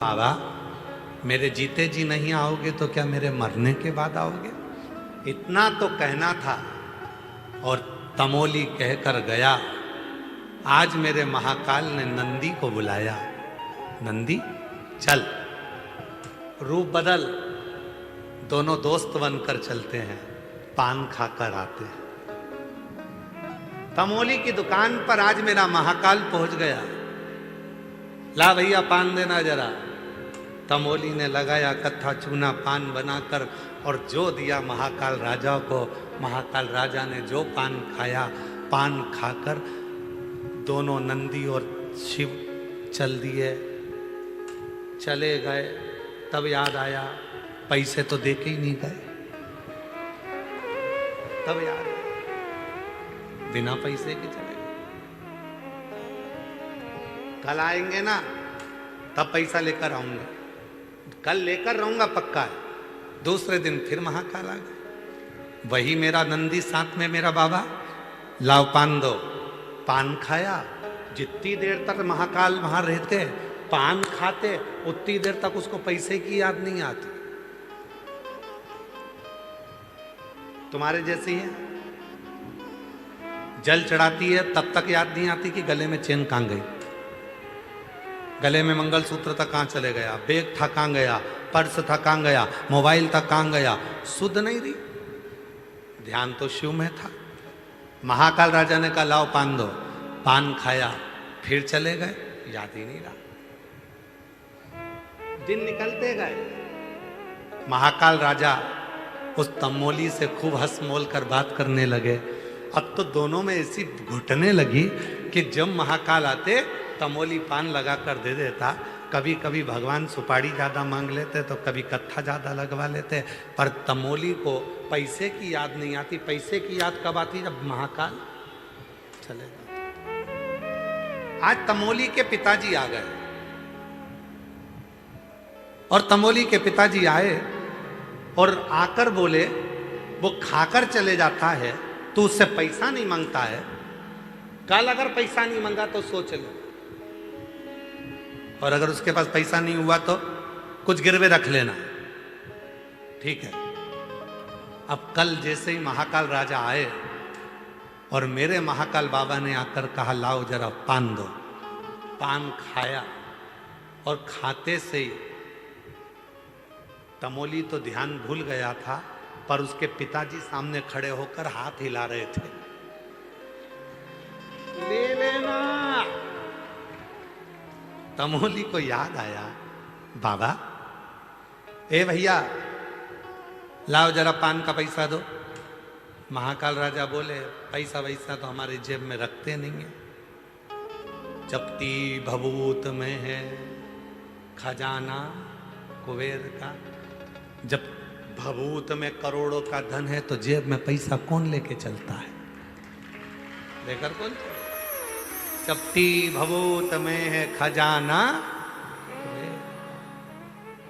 बाबा मेरे जीते जी नहीं आओगे तो क्या मेरे मरने के बाद आओगे? इतना तो कहना था और तमोली कहकर गया। आज मेरे महाकाल ने नंदी को बुलाया। नंदी चल, रूप बदल। दोनों दोस्त बनकर चलते हैं, पान खाकर आते हैं। तमोली की दुकान पर आज मेरा महाकाल पहुंच गया। ला भैया पान देना जरा। तमोली ने लगाया कत्था चूना पान बनाकर और जो दिया महाकाल राजा को। महाकाल राजा ने जो पान खाया, पान खाकर दोनों नंदी और शिव चल दिए, चले गए। तब याद आया पैसे तो दे के ही नहीं गए। तब याद आया बिना पैसे के चले गए। कल आएंगे ना तब पैसा लेकर आऊंगा। कल लेकर रहूंगा पक्का है। दूसरे दिन फिर महाकाल आ गए। वही मेरा नंदी, साथ में मेरा बाबा। लाओ पान दो। पान खाया। जितनी देर तक महाकाल वहां रहते पान खाते उतनी देर तक उसको पैसे की याद नहीं आती। तुम्हारे जैसी है, जल चढ़ाती है तब तक याद नहीं आती कि गले में चेन कहां गई, गले में मंगलसूत्र था कहां चले गया, बैग था कहां गया, पर्स था कहां गया, मोबाइल था कहां गया। सुध नहीं रही, ध्यान तो शिव में था। महाकाल राजा ने कहा लाओ पान दो। पान खाया, फिर चले गए, याद ही नहीं रहा। दिन निकलते गए। महाकाल राजा उस तमोली से खूब हंस मोल कर बात करने लगे। अब तो दोनों में ऐसी घुटने लगी कि जब महाकाल आते तमोली पान लगा कर दे देता। कभी कभी भगवान सुपारी ज़्यादा मांग लेते तो कभी कत्था ज़्यादा लगवा लेते, पर तमोली को पैसे की याद नहीं आती। पैसे की याद कब आती? जब महाकाल चले जाते। आज तमोली के पिताजी आ गए और तमोली के पिताजी आए और आकर बोले वो खाकर चले जाता है तो उससे पैसा नहीं मांगता है। कल अगर पैसा नहीं मांगा तो सोच लो, और अगर उसके पास पैसा नहीं हुआ तो कुछ गिरवे रख लेना, ठीक है। अब कल जैसे ही महाकाल राजा आए और मेरे महाकाल बाबा ने आकर कहा लाओ जरा पान दो। पान खाया और खाते से ही तमोली तो ध्यान भूल गया था, पर उसके पिताजी सामने खड़े होकर हाथ हिला रहे थे, ले लेना। तमोली को याद आया, बाबा ए भैया लाओ जरा पान का पैसा दो। महाकाल राजा बोले पैसा वैसा तो हमारी जेब में रखते नहीं है। जप्ती भभूत में है खजाना कुबेर का। जब भभूत में करोड़ों का धन है तो जेब में पैसा कौन लेके चलता है? लेकर कौन? जप्ती भभूत में है खजाना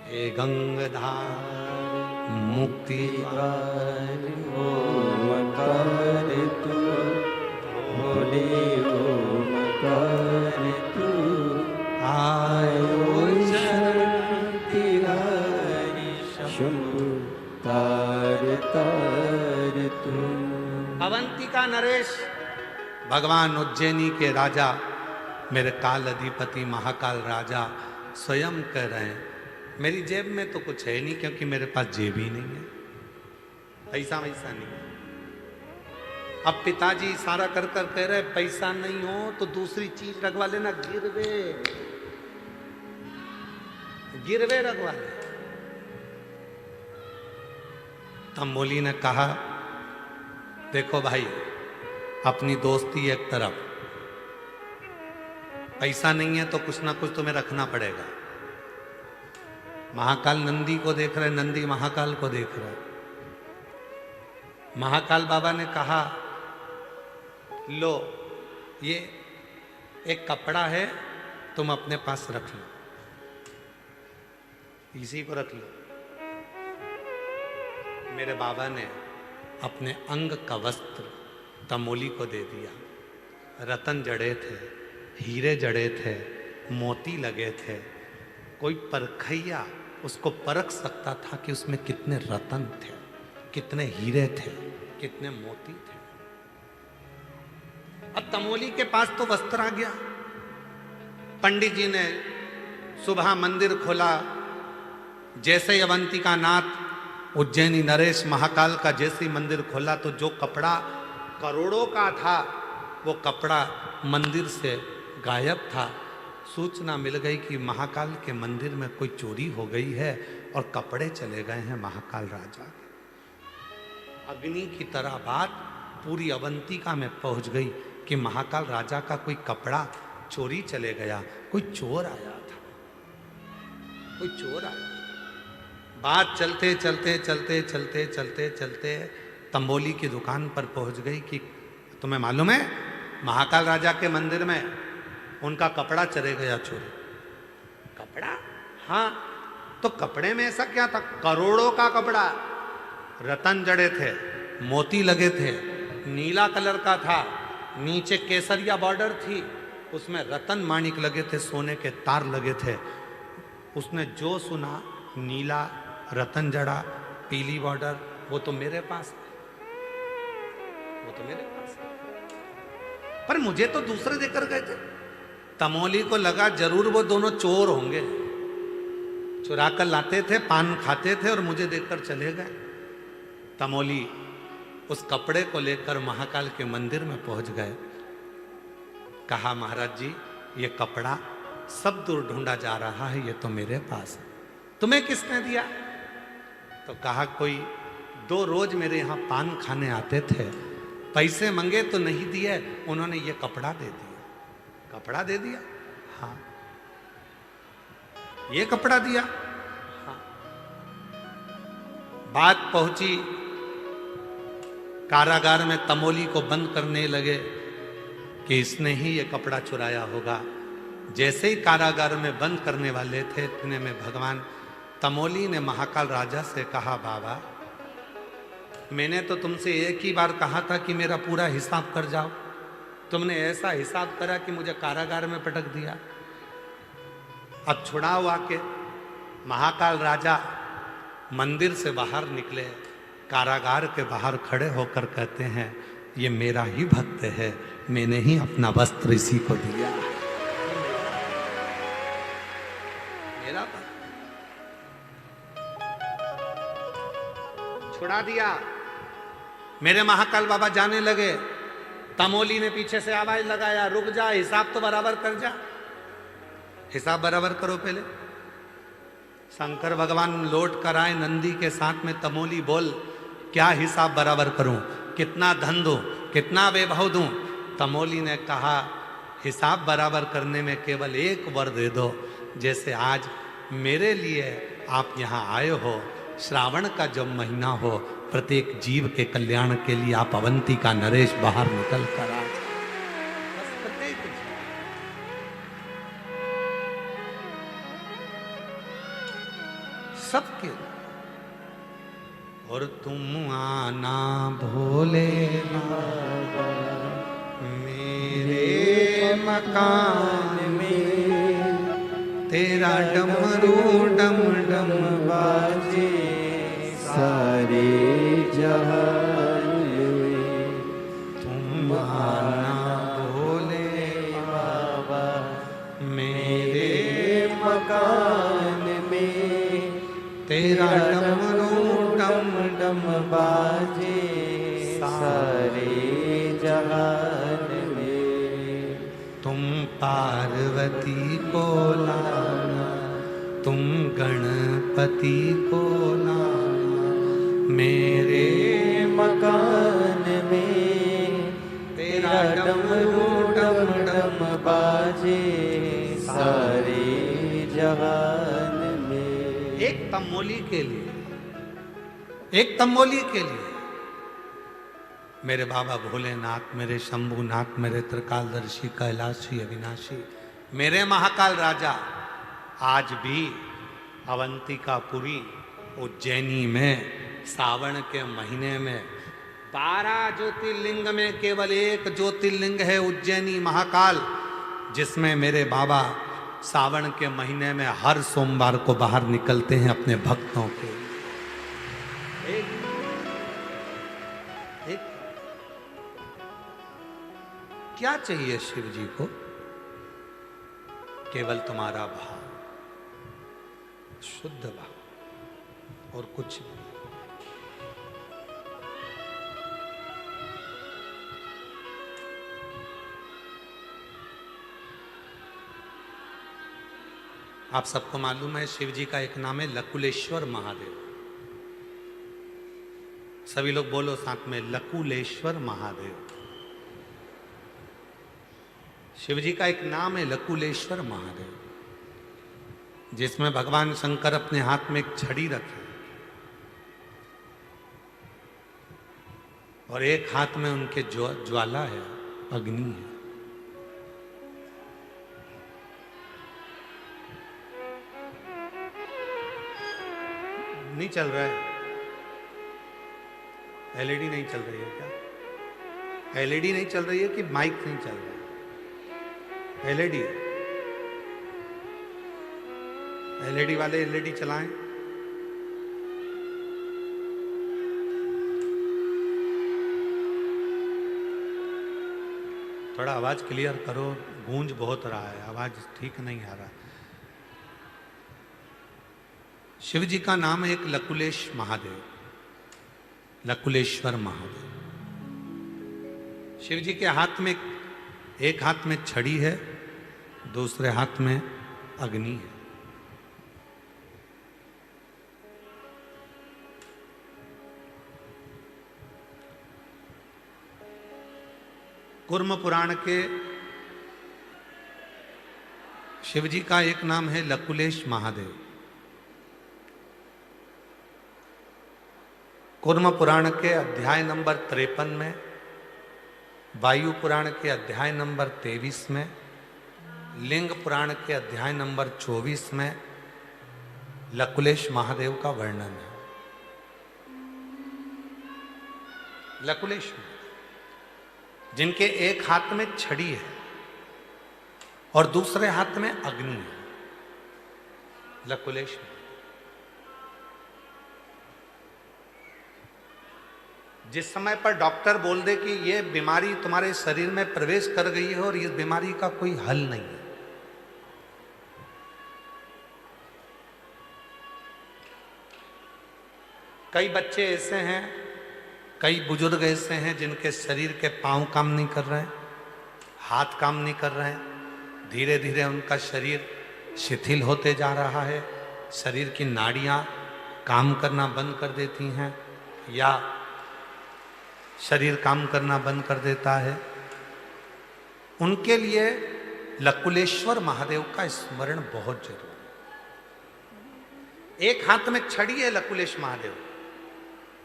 हे गंगाधार मुक्ति ओमकार तू भोले ओमकार तू आयो शक्तिधारी शंभु तार तार तू। अवंतिका नरेश भगवान उज्जैनी के राजा मेरे काल अधिपति महाकाल राजा स्वयं कह रहे हैं मेरी जेब में तो कुछ है नहीं, क्योंकि मेरे पास जेब ही नहीं है, पैसा वैसा नहीं है। अब पिताजी इशारा कर कर कह रहे पैसा नहीं हो तो दूसरी चीज रखवा लेना, गिरवे गिरवे रखवा ले। तमोली ने कहा देखो भाई, अपनी दोस्ती एक तरफ, पैसा नहीं है तो कुछ ना कुछ तुम्हें रखना पड़ेगा। महाकाल नंदी को देख रहे, नंदी महाकाल को देख रहे। महाकाल बाबा ने कहा लो ये एक कपड़ा है, तुम अपने पास रख लो, इसी को रख लो। मेरे बाबा ने अपने अंग का वस्त्र तमोली को दे दिया। रतन जड़े थे, हीरे जड़े थे, मोती लगे थे, कोई परखैया उसको परख सकता था कि उसमें कितने रतन थे, कितने हीरे थे, कितने मोती थे। अब तमोली के पास तो वस्त्र आ गया। पंडित जी ने सुबह मंदिर खोला। जैसे ही अवंतिका नाथ उज्जैनी नरेश महाकाल का जैसे ही मंदिर खोला तो जो कपड़ा करोड़ों का था वो कपड़ा मंदिर से गायब था। सूचना मिल गई कि महाकाल के मंदिर में कोई चोरी हो गई है और कपड़े चले गए हैं महाकाल राजा के। अग्नि की तरह बात पूरी अवंतिका में पहुंच गई कि महाकाल राजा का कोई कपड़ा चोरी चले गया, कोई चोर आया था, कोई चोर आया। बात चलते चलते चलते चलते चलते चलते तंबोली की दुकान पर पहुंच गई कि तुम्हें मालूम है महाकाल राजा के मंदिर में उनका कपड़ा चले गया चोरी। कपड़ा? हाँ। तो कपड़े में ऐसा क्या था? करोड़ों का कपड़ा, रतन जड़े थे, मोती लगे थे, नीला कलर का था, नीचे केसरिया बॉर्डर थी, उसमें रतन माणिक लगे थे, सोने के तार लगे थे। उसने जो सुना नीला रतन जड़ा पीली बॉर्डर, वो तो मेरे पास है, वो तो मेरे पास है। पर मुझे तो दूसरे देकर गए थे। तमोली को लगा जरूर वो दोनों चोर होंगे, चुरा कर लाते थे, पान खाते थे और मुझे देकर चले गए। तमोली उस कपड़े को लेकर महाकाल के मंदिर में पहुंच गए। कहा महाराज जी ये कपड़ा सब दूर ढूंढा जा रहा है, ये तो मेरे पास है, तुम्हें किसने दिया? तो कहा कोई दो रोज मेरे यहाँ पान खाने आते थे, पैसे मंगे तो नहीं दिए, उन्होंने ये कपड़ा दे दिया। कपड़ा दे दिया? हाँ। ये कपड़ा दिया? हाँ। बात पहुंची कारागार में, तमोली को बंद करने लगे कि इसने ही ये कपड़ा चुराया होगा। जैसे ही कारागार में बंद करने वाले थे इतने में भगवान तमोली ने महाकाल राजा से कहा बाबा मैंने तो तुमसे एक ही बार कहा था कि मेरा पूरा हिसाब कर जाओ, तुमने ऐसा हिसाब करा कि मुझे कारागार में पटक दिया। अब छुड़ाओ आके। महाकाल राजा मंदिर से बाहर निकले, कारागार के बाहर खड़े होकर कहते हैं ये मेरा ही भक्त है, मैंने ही अपना वस्त्र इसी को दिया। मेरा भक्त छुड़ा दिया। मेरे महाकाल बाबा जाने लगे। तमोली ने पीछे से आवाज लगाया रुक जा, हिसाब तो बराबर कर जा, हिसाब बराबर करो पहले। शंकर भगवान लौट कर आए नंदी के साथ में। तमोली बोल क्या हिसाब बराबर करूं, कितना धन दूं, कितना वैभव दूं? तमोली ने कहा हिसाब बराबर करने में केवल एक वर दे दो। जैसे आज मेरे लिए आप यहाँ आए हो, श्रावण का जब महीना हो, प्रत्येक जीव के कल्याण के लिए आप अवंतिका नरेश बाहर निकल कर आ जाए। बस प्रत्येक सबके। और तुम आना भोले बाबा मेरे मकान में, तेरा डमरू डम डम बाजे सारे जहान में। तुम आना भोले बाबा मेरे मकान में, तेरा डमरू डम डम बाजे सारे जहान में। तुम पार्वती को लाना, तुम गणपति को लाना मेरे मकान में, तेरा डमरू डम डम बाजे सारे जहान में। एक तमोली के लिए, एक तमोली के लिए मेरे बाबा भोलेनाथ, मेरे शंभुनाथ, मेरे त्रिकालदर्शी, कैलाशी, अविनाशी, मेरे महाकाल राजा आज भी अवंतिकापुरी उज्जैनी में सावन के महीने में 12 ज्योतिर्लिंग में केवल एक ज्योतिर्लिंग है उज्जैनी महाकाल, जिसमें मेरे बाबा सावन के महीने में हर सोमवार को बाहर निकलते हैं अपने भक्तों के। एक क्या चाहिए शिव जी को? केवल तुम्हारा भाव, शुद्ध भाव और कुछ नहीं। आप सबको मालूम है शिव जी का एक नाम है लकुलेश्वर महादेव। सभी लोग बोलो साथ में, लकुलेश्वर महादेव। शिव जी का एक नाम है लकुलेश्वर महादेव, जिसमें भगवान शंकर अपने हाथ में एक छड़ी रखे और एक हाथ में उनके ज्वाला है, अग्नि है। नहीं चल रहा है? एलईडी नहीं चल रही है क्या? एलईडी नहीं चल रही है कि माइक नहीं चल रहा है? एलईडी, एलईडी वाले एलईडी चलाएं। थोड़ा आवाज क्लियर करो, गूंज बहुत रहा है, आवाज ठीक नहीं आ रहा। शिव जी का नाम है एक लकुलेश महादेव, लकुलेश्वर महादेव। शिव जी के हाथ में, एक हाथ में छड़ी है, दूसरे हाथ में अग्नि है। कूर्म पुराण के शिव जी का एक नाम है लकुलेश महादेव। कूर्म पुराण के अध्याय नंबर 53 में, वायु पुराण के अध्याय नंबर 23 में, लिंग पुराण के अध्याय नंबर 24 में लकुलेश महादेव का वर्णन है। लकुलेश जिनके एक हाथ में छड़ी है और दूसरे हाथ में अग्नि है, लकुलेश। जिस समय पर डॉक्टर बोल दे कि ये बीमारी तुम्हारे शरीर में प्रवेश कर गई है और इस बीमारी का कोई हल नहीं है, कई बच्चे ऐसे हैं, कई बुजुर्ग ऐसे हैं जिनके शरीर के पांव काम नहीं कर रहे हैं, हाथ काम नहीं कर रहे हैं, धीरे धीरे उनका शरीर शिथिल होते जा रहा है, शरीर की नाड़ियां काम करना बंद कर देती हैं या शरीर काम करना बंद कर देता है। उनके लिए लकुलेश्वर महादेव का स्मरण बहुत जरूरी है। एक हाथ में छड़ी है लकुलेश महादेव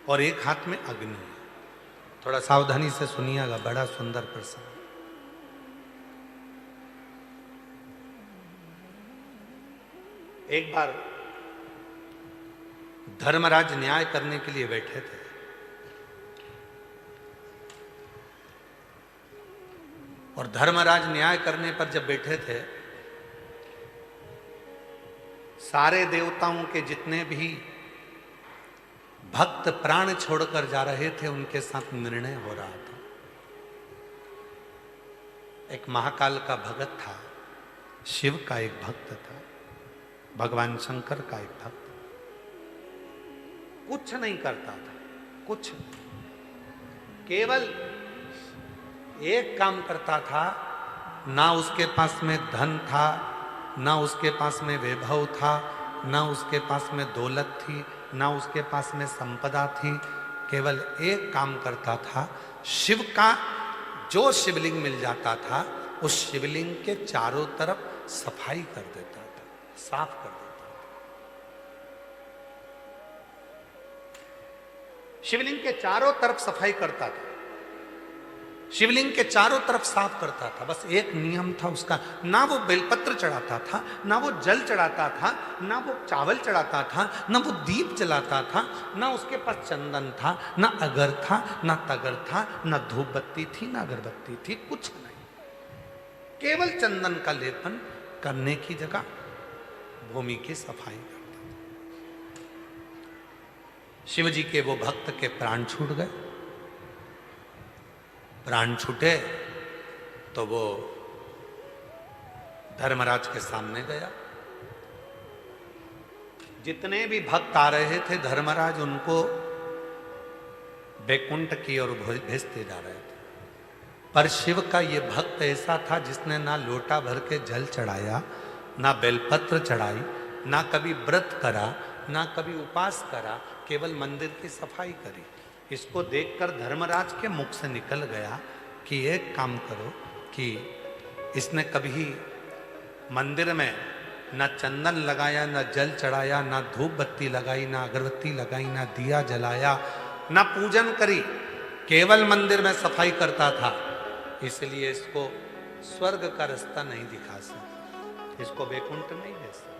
और एक हाथ में अग्नि है। थोड़ा सावधानी से सुनिएगा, बड़ा सुंदर प्रसंग। एक बार धर्मराज न्याय करने के लिए बैठे थे और धर्मराज न्याय करने पर जब बैठे थे, सारे देवताओं के जितने भी भक्त प्राण छोड़कर जा रहे थे उनके साथ निर्णय हो रहा था। एक महाकाल का भगत था, शिव का एक भक्त था, भगवान शंकर का एक भक्त, कुछ नहीं करता था, कुछ केवल एक काम करता था। ना उसके पास में धन था, ना उसके पास में वैभव था, ना उसके पास में दौलत थी, ना उसके पास में संपदा थी। केवल एक काम करता था, शिव का जो शिवलिंग मिल जाता था उस शिवलिंग के चारों तरफ सफाई कर देता था, साफ कर देता था। शिवलिंग के चारों तरफ सफाई करता था, शिवलिंग के चारों तरफ साफ करता था। बस एक नियम था उसका, ना वो बेलपत्र चढ़ाता था, ना वो जल चढ़ाता था, ना वो चावल चढ़ाता था, ना वो दीप जलाता था, ना उसके पास चंदन था, ना अगर था, ना तगर था, ना धूप बत्ती थी, ना अगरबत्ती थी, कुछ नहीं। केवल चंदन का लेपन करने की जगह भूमि की सफाई करता था। शिव जी के वो भक्त के प्राण छूट गए। प्राण छूटे तो वो धर्मराज के सामने गया। जितने भी भक्त आ रहे थे धर्मराज उनको बैकुंठ की ओर भेजते जा रहे थे, पर शिव का ये भक्त ऐसा था जिसने ना लोटा भर के जल चढ़ाया, ना बेलपत्र चढ़ाई, ना कभी व्रत करा, ना कभी उपास करा, केवल मंदिर की सफाई करी। इसको देखकर धर्मराज के मुख से निकल गया कि एक काम करो कि इसने कभी मंदिर में ना चंदन लगाया, ना जल चढ़ाया, ना धूप बत्ती लगाई, ना अगरबत्ती लगाई, ना दिया जलाया, ना पूजन करी, केवल मंदिर में सफाई करता था, इसलिए इसको स्वर्ग का रास्ता नहीं दिखा सकता, इसको वैकुंठ नहीं दे सकता।